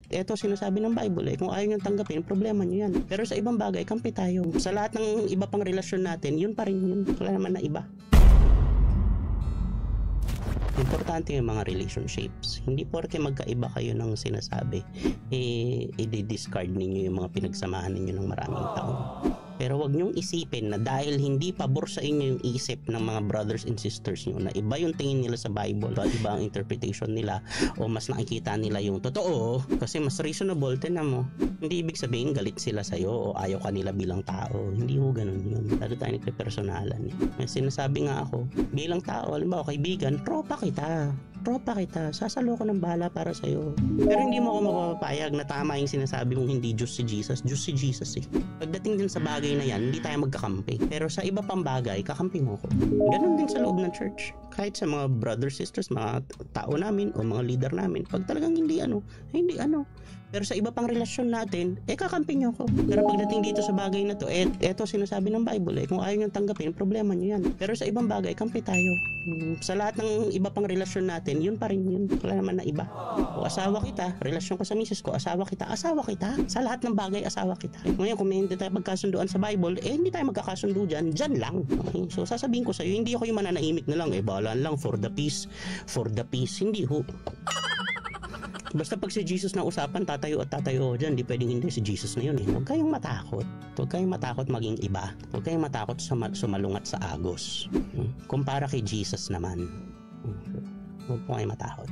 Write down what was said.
eto sinasabi ng Bible kung ayaw nyo tanggapin, problema nyo yan. Pero sa ibang bagay, kampi tayo. Sa lahat ng iba pang relasyon natin, yun pa rin yun. Wala naman na iba. Importante yung mga relationships. Hindi porke magkaiba kayo ng sinasabi, i-discard ninyo yung mga pinagsamahan ninyo ng maraming taon. Pero wag niyong isipin na dahil hindi pabor sa inyo yung isip ng mga brothers and sisters niyo na iba yung tingin nila sa Bible, iba ang interpretation nila, o mas nakikita nila yung totoo kasi mas reasonable, tinan mo. Hindi ibig sabihin galit sila sa'yo o ayaw kanila bilang tao. Hindi ho ganun yun. Lalo tayo nagpe-personalan. May sinasabi nga ako, bilang tao, halimbawa kaibigan, tropa kita, sasalo ko ng bala para sa'yo. Pero hindi mo ako mapapayag na tama yung sinasabi mong hindi Diyos si Jesus. Diyos si Jesus eh. Pagdating din sa bagay na yan, hindi tayo magkakampi. Pero sa iba pang bagay, kakampi mo ko. Ganon din sa loob ng church. Kahit sa mga brothers, sisters, mga tao namin o mga leader namin, pag talagang hindi ano. Pero sa iba pang relasyon natin, kakampi nyo ko. Pero pagdating dito sa bagay na to, eto sinasabi ng Bible kung ayaw nyo tanggapin, problema nyo yan. Pero sa ibang bagay, kampi tayo. Sa lahat ng iba pang relasyon natin, yun pa rin yun. Wala naman na iba. O asawa kita, relasyon ko sa misis ko, asawa kita. Sa lahat ng bagay, asawa kita. Ngayon, kung hindi tayo magkasunduan sa Bible, hindi tayo magkakasundo dyan lang. Okay? So sasabihin ko sa'yo, hindi ako yung mananahimik na lang, bahala lang for the peace, hindi ho. Basta pag si Jesus na usapan, tatayo dyan, di pwedeng hindi si Jesus na yun. Huwag kayong matakot maging iba. Huwag kayong matakot sumalungat sa agos. Kumpara kay Jesus naman, huwag po kayong matakot.